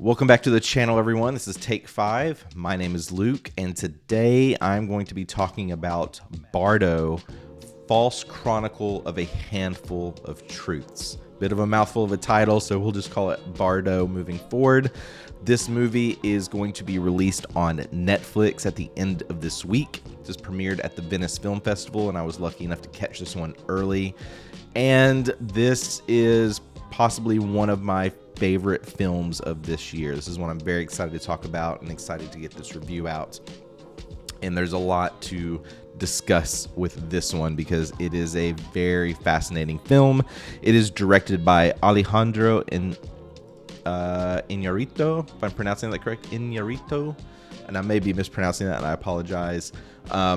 Welcome back to the channel, everyone. This is Take 5. My name is Luke, and today I'm going to be talking about Bardo, False Chronicle of a Handful of Truths. Bit of a mouthful of a title, so we'll just call it Bardo moving forward. This movie is going to be released on Netflix at the end of this week. This premiered at the Venice Film Festival, and I was lucky enough to catch this one early. And this is possibly one of my favorite films of this year. This is one I'm very excited to talk about and excited to get this review out. And there's a lot to discuss with this one because it is a very fascinating film. It is directed by Alejandro Iñárritu, if I'm pronouncing that correct, Iñárritu, and I may be mispronouncing that, and I apologize.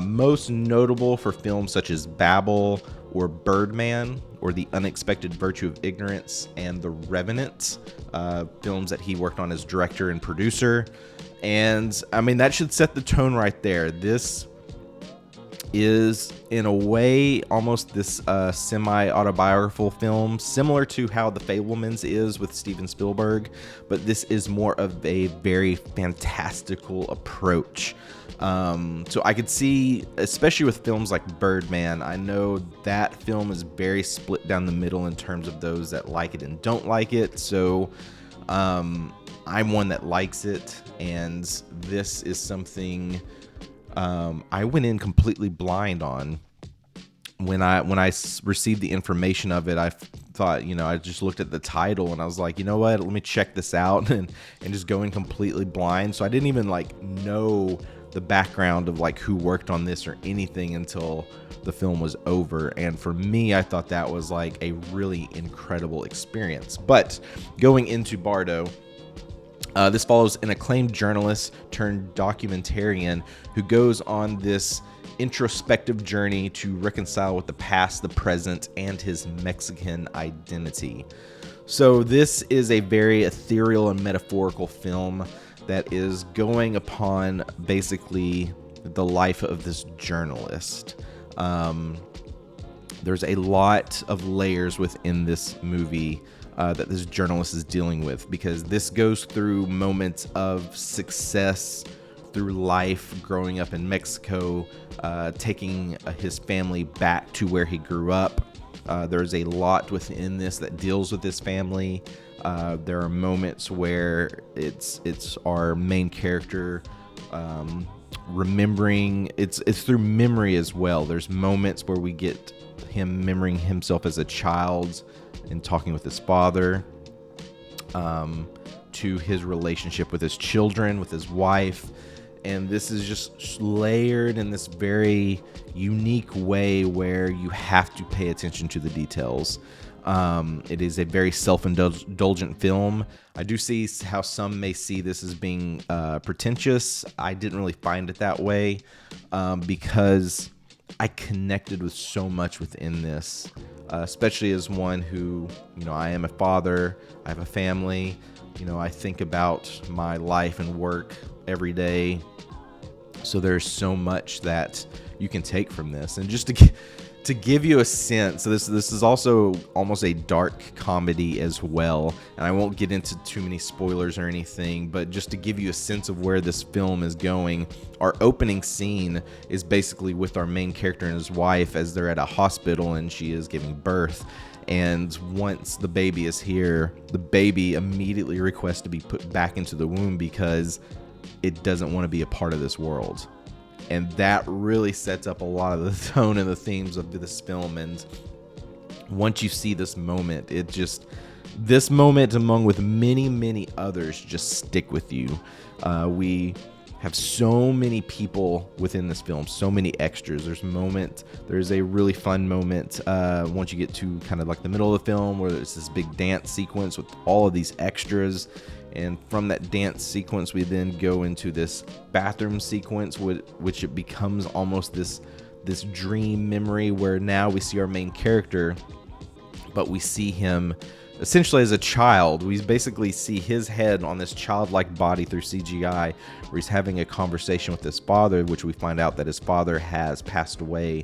Most notable for films such as Babel or Birdman or The Unexpected Virtue of Ignorance and The Revenant, films that he worked on as director and producer. And I mean, that should set the tone right there. This is, in a way, almost this semi-autobiographical film, similar to how The Fabelmans is with Steven Spielberg, but this is more of a very fantastical approach. So I could see, especially with films like Birdman, I know that film is very split down the middle in terms of those that like it and don't like it. So I'm one that likes it, and this is something I went in completely blind on. When I received the information of it, I thought, I just looked at the title and I was like, you know what, let me check this out, and just go in completely blind. So I didn't even know the background of who worked on this or anything until the film was over. And for me, I thought that was a really incredible experience. But going into Bardo, this follows an acclaimed journalist-turned-documentarian who goes on this introspective journey to reconcile with the past, the present, and his Mexican identity. So this is a very ethereal and metaphorical film that is going upon basically the life of this journalist. There's a lot of layers within this movie that this journalist is dealing with, because this goes through moments of success through life, growing up in Mexico, taking his family back to where he grew up. There's a lot within this that deals with his family. There are moments where it's our main character remembering. It's through memory as well. There's moments where we get him remembering himself as a child and talking with his father, to his relationship with his children, with his wife. And this is just layered in this very unique way where you have to pay attention to the details. It is a very self-indulgent film. I do see how some may see this as being pretentious. I didn't really find it that way, because I connected with so much within this, especially as one who, I am a father, I have a family, I think about my life and work every day. So there's so much that you can take from this. And just to give you a sense, so this is also almost a dark comedy as well, and I won't get into too many spoilers or anything, but just to give you a sense of where this film is going, our opening scene is basically with our main character and his wife as they're at a hospital and she is giving birth. And once the baby is here, the baby immediately requests to be put back into the womb because it doesn't want to be a part of this world. And that really sets up a lot of the tone and the themes of this film. And once you see this moment, this moment, among with many, many others, just stick with you. We have so many people within this film, so many extras. There's a really fun moment once you get to kind of the middle of the film, where there's this big dance sequence with all of these extras. And from that dance sequence, we then go into this bathroom sequence, which it becomes almost this dream memory, where now we see our main character, but we see him essentially as a child. We basically see his head on this childlike body through CGI, where he's having a conversation with his father, which we find out that his father has passed away.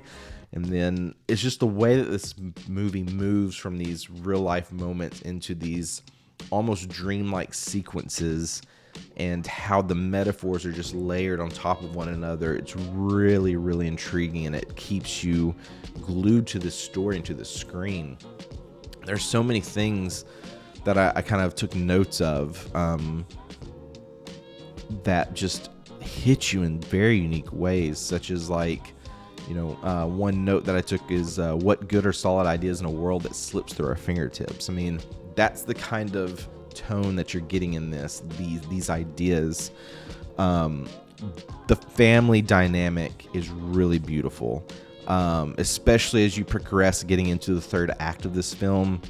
And then it's just the way that this movie moves from these real life moments into these almost dreamlike sequences and how the metaphors are just layered on top of one another. It's really, really intriguing, and it keeps you glued to the story and to the screen. There's so many things that I kind of took notes of that just hit you in very unique ways, such as like, one note that I took is what good are solid ideas in a world that slips through our fingertips? I mean, that's the kind of tone that you're getting in these ideas. The family dynamic is really beautiful, especially as you progress getting into the third act of this film.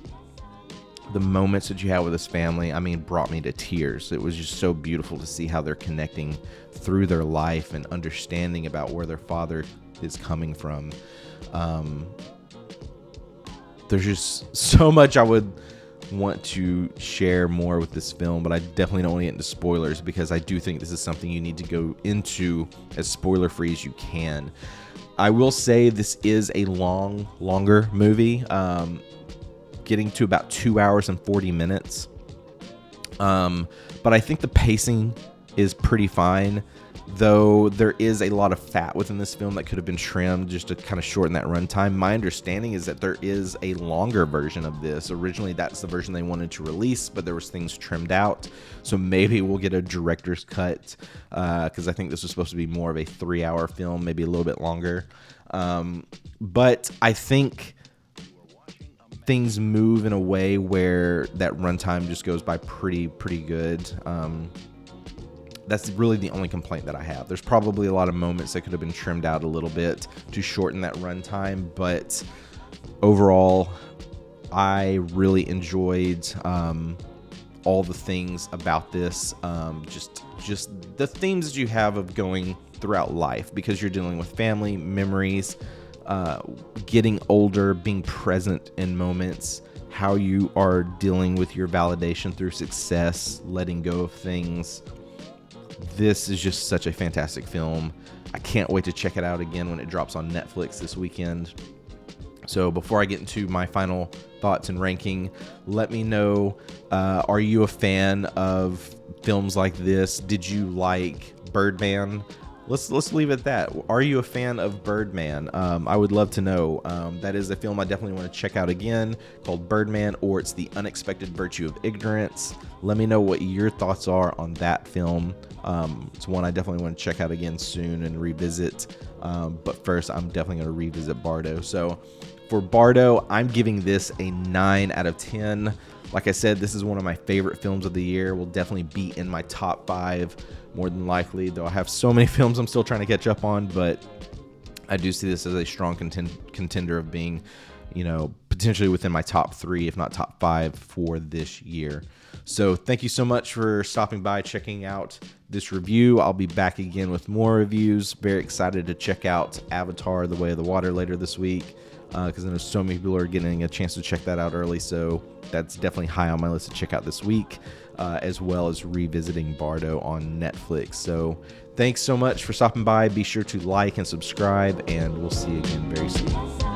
The moments that you have with this family, I mean, brought me to tears. It was just so beautiful to see how they're connecting through their life and understanding about where their father is coming from. There's just so much I would want to share more with this film, but I definitely don't want to get into spoilers, because I do think this is something you need to go into as spoiler free as you can. I will say this is a longer movie, getting to about 2 hours and 40 minutes. But I think the pacing is pretty fine, though there is a lot of fat within this film that could have been trimmed just to kind of shorten that runtime. My understanding is that there is a longer version of this. Originally, that's the version they wanted to release, but there was things trimmed out. So maybe we'll get a director's cut, because I think this was supposed to be more of a 3-hour film, maybe a little bit longer. But I think things move in a way where that runtime just goes by pretty good. That's really the only complaint that I have. There's probably a lot of moments that could have been trimmed out a little bit to shorten that runtime, but overall, I really enjoyed all the things about this. Just the themes that you have of going throughout life, because you're dealing with family, memories, getting older, being present in moments, how you are dealing with your validation through success, letting go of things. This is just such a fantastic film. I can't wait to check it out again when it drops on Netflix this weekend. So before I get into my final thoughts and ranking, let me know, are you a fan of films like this? Did you like Birdman? Let's leave it at that. Are you a fan of Birdman? I would love to know. That is a film I definitely want to check out again, called Birdman, or it's The Unexpected Virtue of Ignorance. Let me know what your thoughts are on that film. It's one I definitely want to check out again soon and revisit. But first, I'm definitely going to revisit Bardo. So for Bardo, I'm giving this a 9 out of 10. Like I said, this is one of my favorite films of the year. Will definitely be in my top 5, more than likely, though I have so many films I'm still trying to catch up on, but I do see this as a strong contender of being, potentially within my top 3, if not top 5 for this year. So thank you so much for stopping by, checking out this review. I'll be back again with more reviews. Very excited to check out Avatar: The Way of the Water later this week, because I know so many people are getting a chance to check that out early, so that's definitely high on my list to check out this week, as well as revisiting Bardo on Netflix. So thanks so much for stopping by. Be sure to like and subscribe, and we'll see you again very soon.